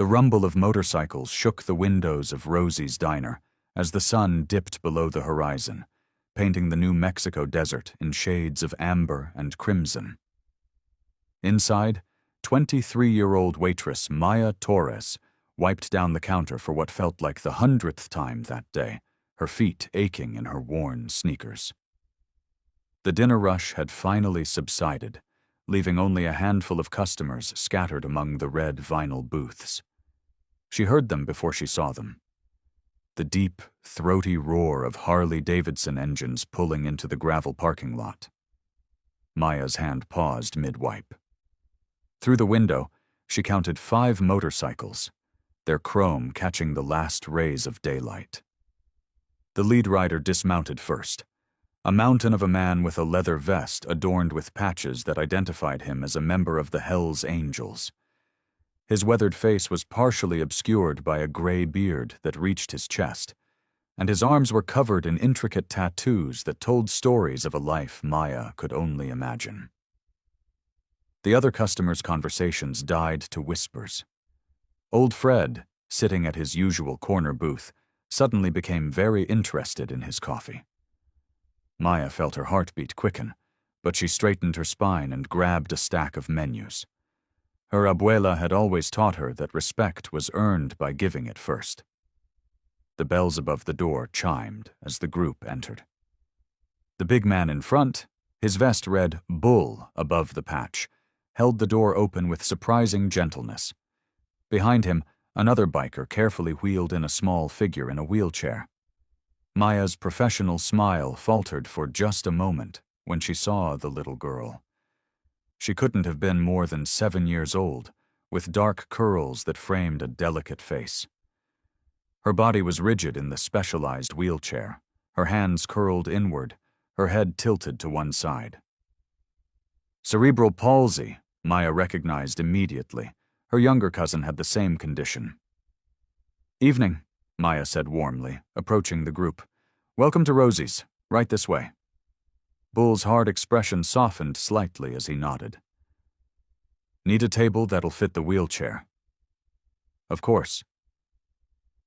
The rumble of motorcycles shook the windows of Rosie's diner as the sun dipped below the horizon, painting the New Mexico desert in shades of amber and crimson. Inside, 23-year-old waitress Maya Torres wiped down the counter for what felt like the 100th time that day, her feet aching in her worn sneakers. The dinner rush had finally subsided, leaving only a handful of customers scattered among the red vinyl booths. She heard them before she saw them. The deep, throaty roar of Harley-Davidson engines pulling into the gravel parking lot. Maya's hand paused mid-wipe. Through the window, she counted 5 motorcycles, their chrome catching the last rays of daylight. The lead rider dismounted first, a mountain of a man with a leather vest adorned with patches that identified him as a member of the Hells Angels. His weathered face was partially obscured by a gray beard that reached his chest, and his arms were covered in intricate tattoos that told stories of a life Maya could only imagine. The other customers' conversations died to whispers. Old Fred, sitting at his usual corner booth, suddenly became very interested in his coffee. Maya felt her heartbeat quicken, but she straightened her spine and grabbed a stack of menus. Her abuela had always taught her that respect was earned by giving it first. The bells above the door chimed as the group entered. The big man in front, his vest read "Bull" above the patch, held the door open with surprising gentleness. Behind him, another biker carefully wheeled in a small figure in a wheelchair. Maya's professional smile faltered for just a moment when she saw the little girl. She couldn't have been more than 7 years old, with dark curls that framed a delicate face. Her body was rigid in the specialized wheelchair, her hands curled inward, her head tilted to one side. Cerebral palsy, Maya recognized immediately. Her younger cousin had the same condition. "Evening," Maya said warmly, approaching the group. "Welcome to Rosie's. Right this way." Bull's hard expression softened slightly as he nodded. "Need a table that'll fit the wheelchair?" "Of course."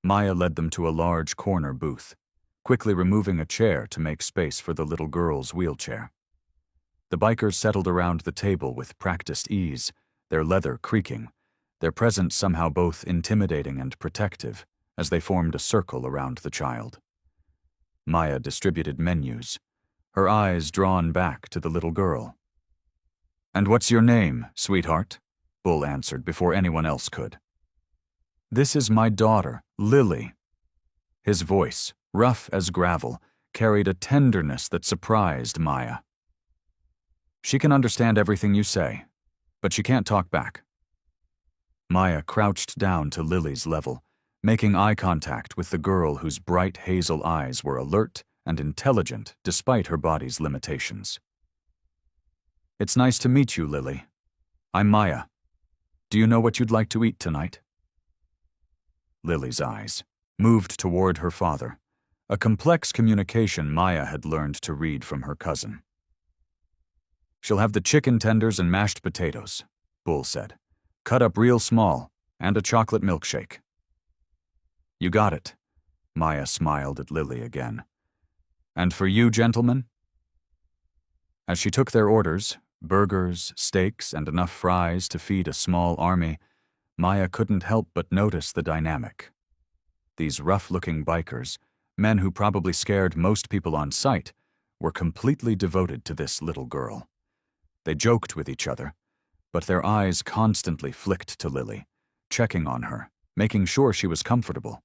Maya led them to a large corner booth, quickly removing a chair to make space for the little girl's wheelchair. The bikers settled around the table with practiced ease, their leather creaking, their presence somehow both intimidating and protective as they formed a circle around the child. Maya distributed menus, her eyes drawn back to the little girl. "And what's your name, sweetheart?" Bull answered before anyone else could. "This is my daughter, Lily." His voice, rough as gravel, carried a tenderness that surprised Maya. "She can understand everything you say, but she can't talk back." Maya crouched down to Lily's level, making eye contact with the girl whose bright hazel eyes were alert and intelligent despite her body's limitations. "It's nice to meet you, Lily. I'm Maya. Do you know what you'd like to eat tonight?" Lily's eyes moved toward her father, a complex communication Maya had learned to read from her cousin. "She'll have the chicken tenders and mashed potatoes," Bull said. "Cut up real small, and a chocolate milkshake." "You got it." Maya smiled at Lily again. "And for you, gentlemen?" As she took their orders, burgers, steaks, and enough fries to feed a small army, Maya couldn't help but notice the dynamic. These rough-looking bikers, men who probably scared most people on sight, were completely devoted to this little girl. They joked with each other, but their eyes constantly flicked to Lily, checking on her, making sure she was comfortable.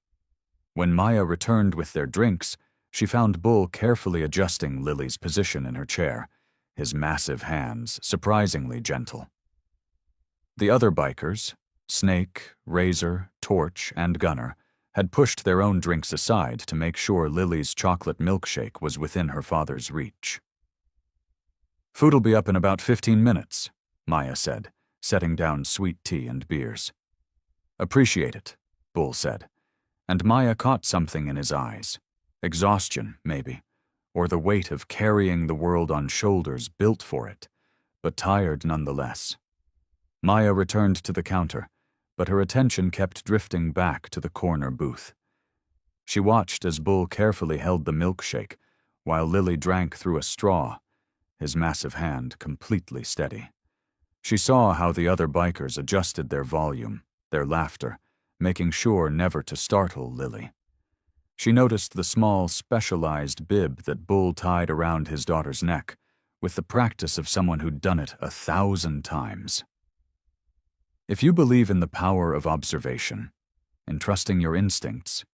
When Maya returned with their drinks, she found Bull carefully adjusting Lily's position in her chair, his massive hands surprisingly gentle. The other bikers, Snake, Razor, Torch, and Gunner, had pushed their own drinks aside to make sure Lily's chocolate milkshake was within her father's reach. "Food'll be up in about 15 minutes, Maya said, setting down sweet tea and beers. "Appreciate it," Bull said, and Maya caught something in his eyes. Exhaustion, maybe, or the weight of carrying the world on shoulders built for it, but tired nonetheless. Maya returned to the counter, but her attention kept drifting back to the corner booth. She watched as Bull carefully held the milkshake, while Lily drank through a straw, his massive hand completely steady. She saw how the other bikers adjusted their volume, their laughter, making sure never to startle Lily. She noticed the small, specialized bib that Bull tied around his daughter's neck, with the practice of someone who'd done it 1,000 times. If you believe in the power of observation, in trusting your instincts,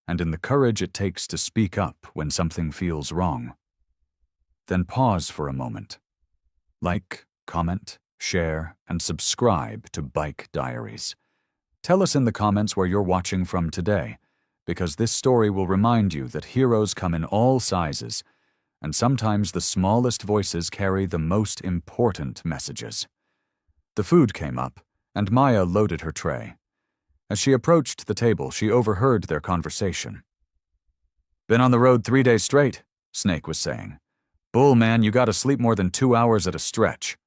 and in the courage it takes to speak up when something feels wrong, then pause for a moment. Like, comment, share, and subscribe to Bike Diaries. Tell us in the comments where you're watching from today, because this story will remind you that heroes come in all sizes, and sometimes the smallest voices carry the most important messages. The food came up, and Maya loaded her tray. As she approached the table, she overheard their conversation. "Been on the road 3 days straight," Snake was saying. "Bull, man, you gotta sleep more than 2 hours at a stretch."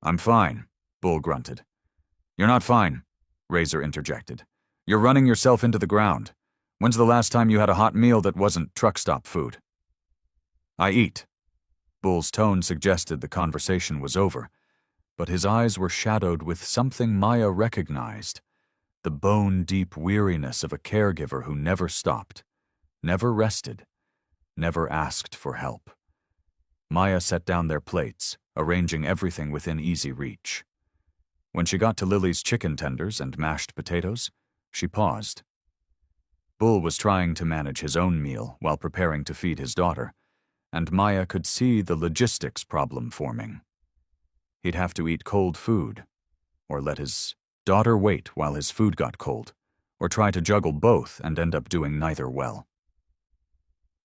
"I'm fine," Bull grunted. "You're not fine," Razor interjected. "You're running yourself into the ground. When's the last time you had a hot meal that wasn't truck stop food?" "I eat." Bull's tone suggested the conversation was over, but his eyes were shadowed with something Maya recognized, the bone-deep weariness of a caregiver who never stopped, never rested, never asked for help. Maya set down their plates, arranging everything within easy reach. When she got to Lily's chicken tenders and mashed potatoes, she paused. Bull was trying to manage his own meal while preparing to feed his daughter, and Maya could see the logistics problem forming. He'd have to eat cold food, or let his daughter wait while his food got cold, or try to juggle both and end up doing neither well.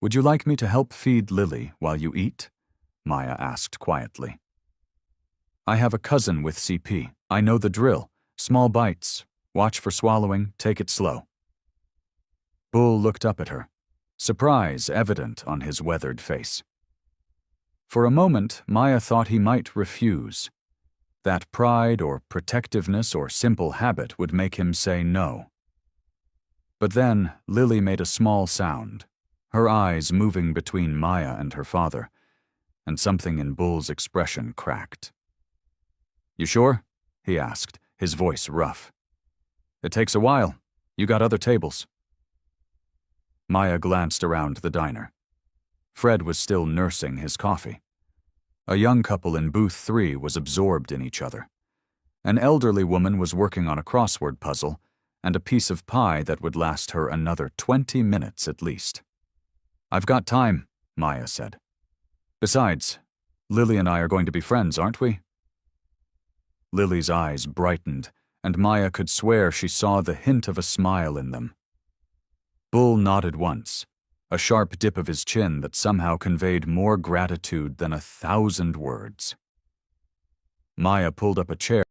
"Would you like me to help feed Lily while you eat?" Maya asked quietly. "I have a cousin with CP. I know the drill. Small bites. Watch for swallowing. Take it slow." Bull looked up at her, surprise evident on his weathered face. For a moment, Maya thought he might refuse. That pride or protectiveness or simple habit would make him say no. But then Lily made a small sound, her eyes moving between Maya and her father, and something in Bull's expression cracked. "You sure?" he asked, his voice rough. "It takes a while. You got other tables." Maya glanced around the diner. Fred was still nursing his coffee. A young couple in booth 3 was absorbed in each other. An elderly woman was working on a crossword puzzle and a piece of pie that would last her another 20 minutes at least. "I've got time," Maya said. "Besides, Lily and I are going to be friends, aren't we?" Lily's eyes brightened, and Maya could swear she saw the hint of a smile in them. Bull nodded once, a sharp dip of his chin that somehow conveyed more gratitude than 1,000 words. Maya pulled up a chair